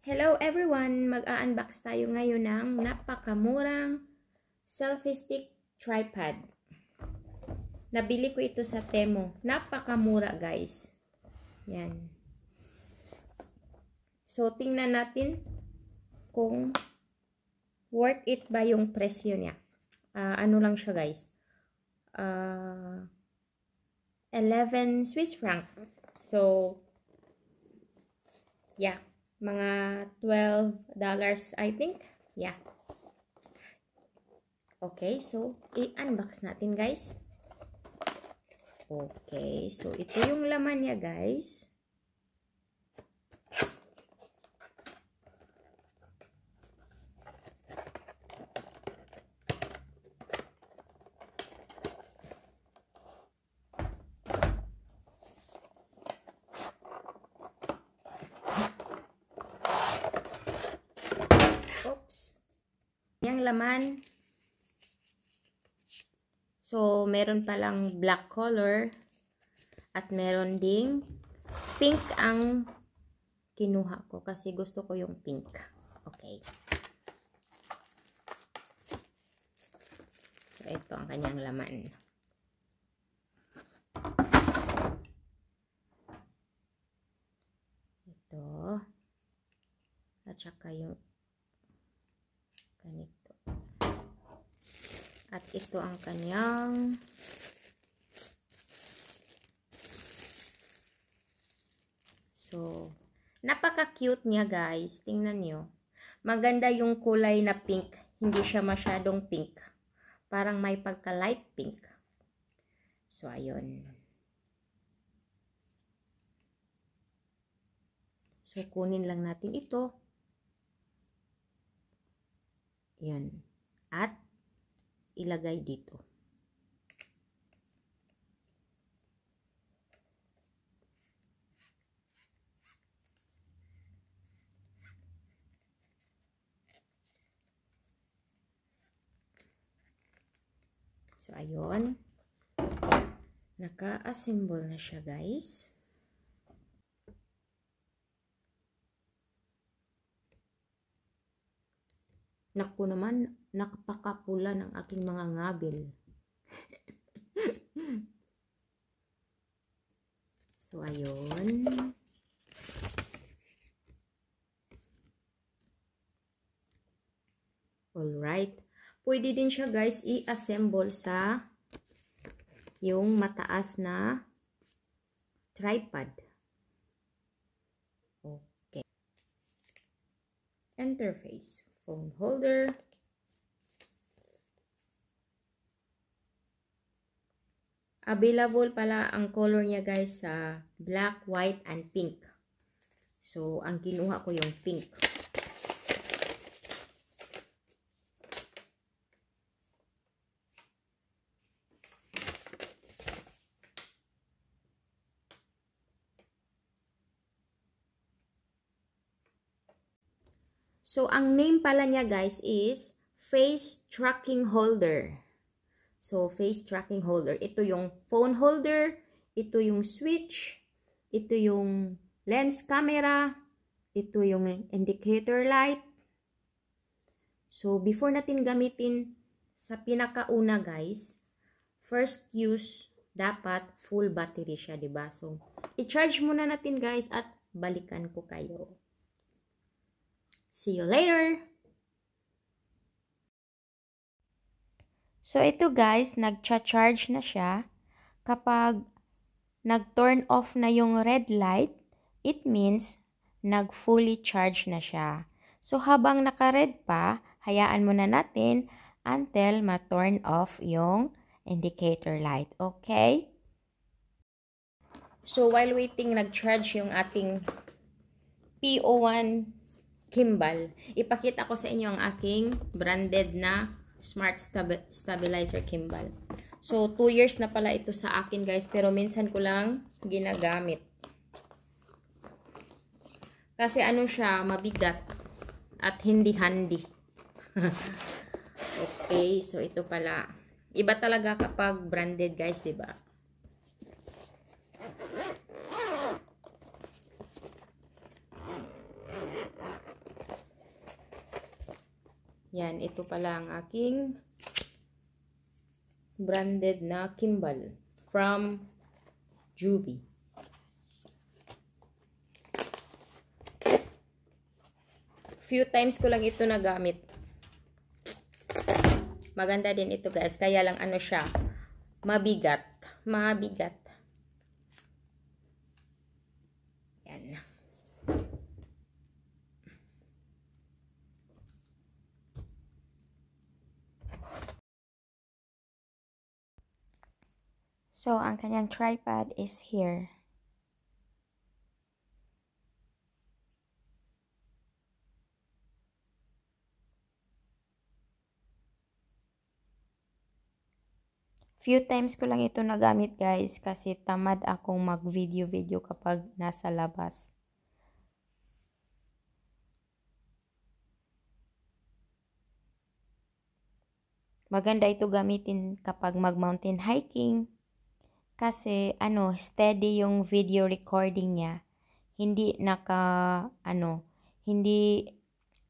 Hello everyone! Mag-a-unbox tayo ngayon ng napakamurang selfie stick tripod. Nabili ko ito sa Temu. Napakamura guys. Yan. So, tingnan natin kung worth it ba yung presyo niya. Ano lang siya guys. 11 Swiss franc. So, yeah. Mga $12 I think. Yeah. Okay, so i-unbox natin guys. Okay, so ito yung laman niya guys. Yung laman. So, meron palang black color at meron ding pink ang kinuha ko kasi gusto ko yung pink. Okay. So, ito ang kanyang laman. Ito. At saka yung ganito. At ito ang kanyang napaka-cute niya guys. Tingnan nyo. Maganda yung kulay na pink. Hindi siya masyadong pink. Parang may pagka-light pink. So, ayun. So, kunin lang natin ito. Yan. At ilagay dito. So, ayun. Naka-assemble na siya, guys. Naku naman, nakapakapula ng aking mga ngabil. So, ayun. Alright. Pwede din siya guys i-assemble sa yung mataas na tripod. Okay. Interface. Phone holder. Available pala ang color niya guys sa black, white, and pink. So, ang kinuha ko yung pink. So, ang name pala niya guys is face tracking holder. So, face tracking holder. Ito yung phone holder. Ito yung switch. Ito yung lens camera. Ito yung indicator light. So, before natin gamitin sa pinakauna guys, first use, dapat full battery siya, diba? So, i-charge muna natin guys at balikan ko kayo. See you later! So, ito guys, nag-charge na siya. Kapag nag-turn off na yung red light, it means nag-fully charge na siya. So, habang naka-red pa, hayaan muna natin until ma-turn off yung indicator light. Okay? So, while waiting, nag-charge yung ating PO1 gimbal. Ipakita ko sa inyo ang aking branded na smart stabilizer gimbal. So, 2 years na pala ito sa akin guys, pero minsan ko lang ginagamit. Kasi ano siya, mabigat at hindi handy. Okay, so ito pala. Iba talaga kapag branded guys, 'di ba? Yan, ito pala ang aking branded na gimbal from Joby. Few times ko lang ito nagamit. Maganda din ito guys, kaya lang ano siya, mabigat. Mabigat. Yan. So, ang kanyang tripod is here. Few times ko lang ito nagamit guys kasi tamad akong mag-video kapag nasa labas. Maganda ito gamitin kapag mag-mountain hiking kasi steady yung video recording niya. Hindi hindi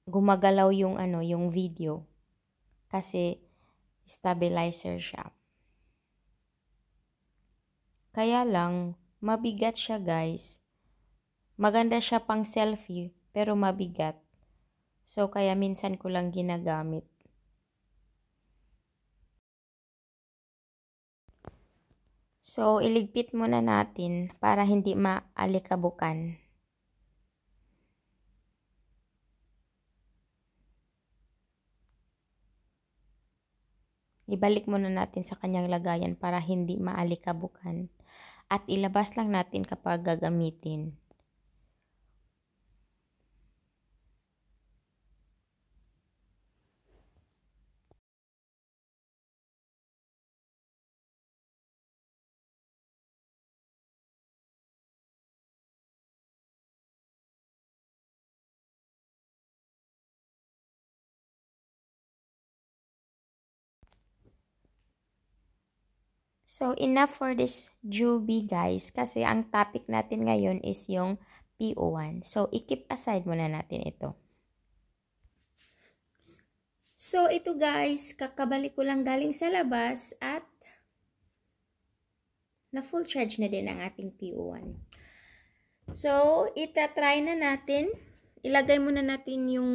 gumagalaw yung video kasi stabilizer siya. Kaya lang, mabigat siya guys. Maganda siya pang selfie, pero mabigat. So, kaya minsan ko lang ginagamit. So, iligpit muna natin para hindi maalikabukan. Ibalik muna natin sa kanyang lagayan para hindi maalikabukan. At ilabas lang natin kapag gagamitin. So, enough for this Joby guys kasi ang topic natin ngayon is yung PO1. So, i-keep aside muna natin ito. So, ito guys, kakabalik ko lang galing sa labas at na full charge na din ang ating PO1. So, itatry na natin. Ilagay muna natin yung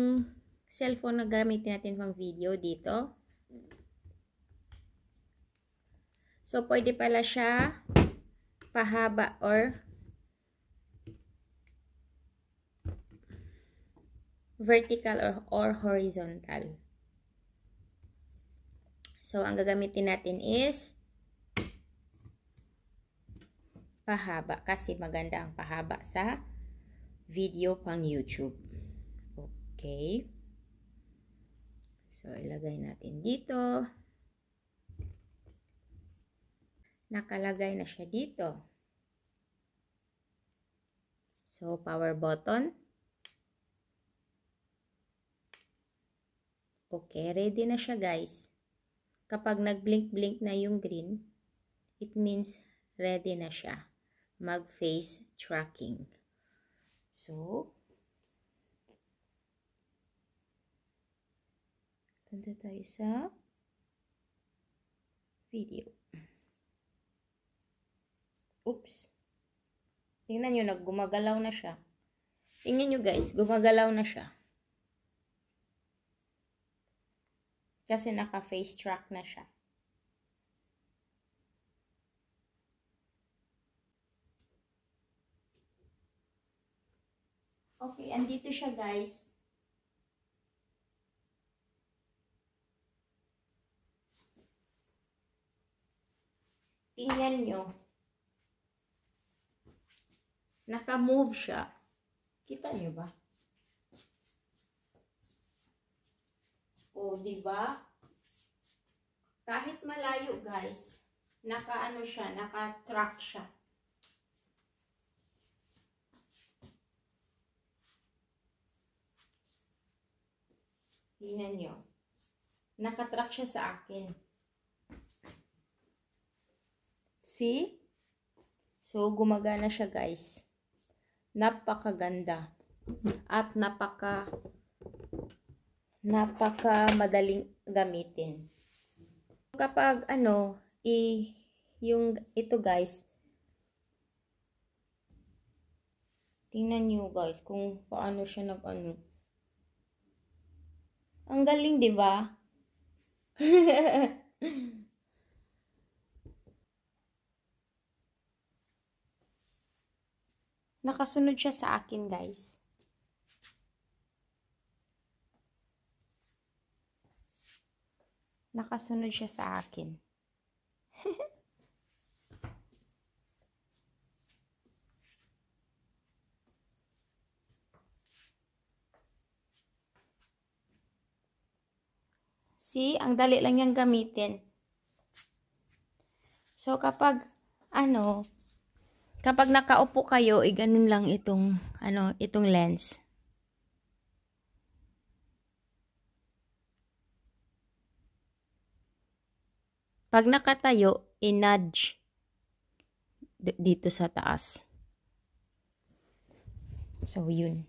cellphone na gamitin natin pang video dito. So, pwede pala siya pahaba or vertical or horizontal. So, ang gagamitin natin is pahaba kasi maganda ang pahaba sa video pang YouTube. Okay. So, ilagay natin dito. Nakalagay na siya dito. So, power button. Okay, ready na siya guys. Kapag nag-blink-blink na yung green, it means ready na siya mag-face tracking. So, punta tayo sa video. Oops. Tingnan nyo, gumagalaw na siya. Tingnan nyo guys, gumagalaw na siya. Kasi naka-face track na siya. Okay, andito siya guys. Tingnan nyo. Naka-move siya. Kita nyo ba? O, diba? Kahit malayo guys, naka-ano siya, naka-track siya. Tingnan nyo. Naka-track siya sa akin. See? So, gumagana siya guys. Napakaganda. At napaka madaling gamitin. Kapag yung ito guys, tingnan nyo guys kung paano siya Ang galing, di ba? Nakasunod siya sa akin, guys. Nakasunod siya sa akin. See, ang dali lang niyang gamitin. So, kapag nakaupo kayo, ganun lang itong lens. Pag nakatayo, i-nudge dito sa taas. So, yun.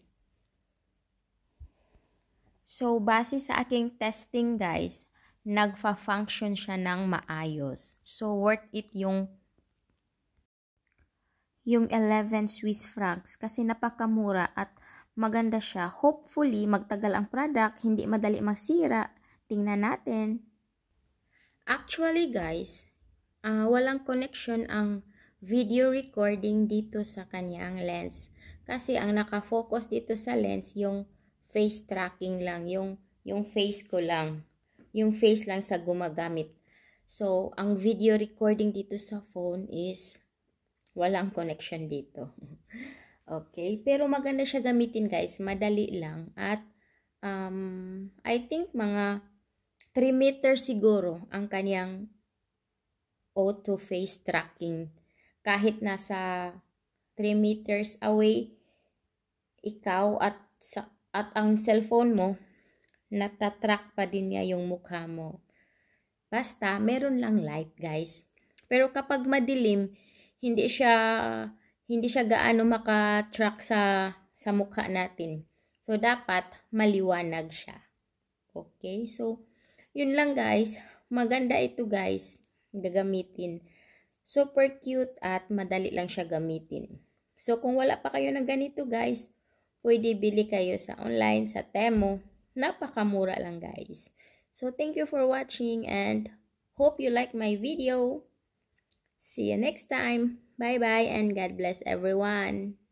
So, base sa aking testing, guys, nagfa-function siya ng maayos. So, worth it yung 11 Swiss francs kasi napakamura at maganda siya. Hopefully, magtagal ang product, hindi madali masira. Tingnan natin. Actually, guys, walang connection ang video recording dito sa kanyang lens. Kasi ang nakafocus dito sa lens, yung face tracking lang, yung face ko lang. Yung face lang sa gumagamit. So, ang video recording dito sa phone is walang connection dito. Okay, pero maganda siya gamitin guys, madali lang at I think mga 3 meters siguro ang kanyang auto face tracking. Kahit nasa 3 meters away ikaw at ang cellphone mo, natatrack pa din niya yung mukha mo. Basta, meron lang light guys. Pero kapag madilim, hindi siya gaano maka-track sa mukha natin. So, dapat maliwanag siya. Okay? So, yun lang guys. Maganda ito guys. Gagamitin. Super cute at madali lang siya gamitin. So, kung wala pa kayo ng ganito guys, pwede bili kayo sa online, sa Temu. Napakamura lang guys. So, thank you for watching and hope you like my video. See you next time. Bye-bye and God bless everyone.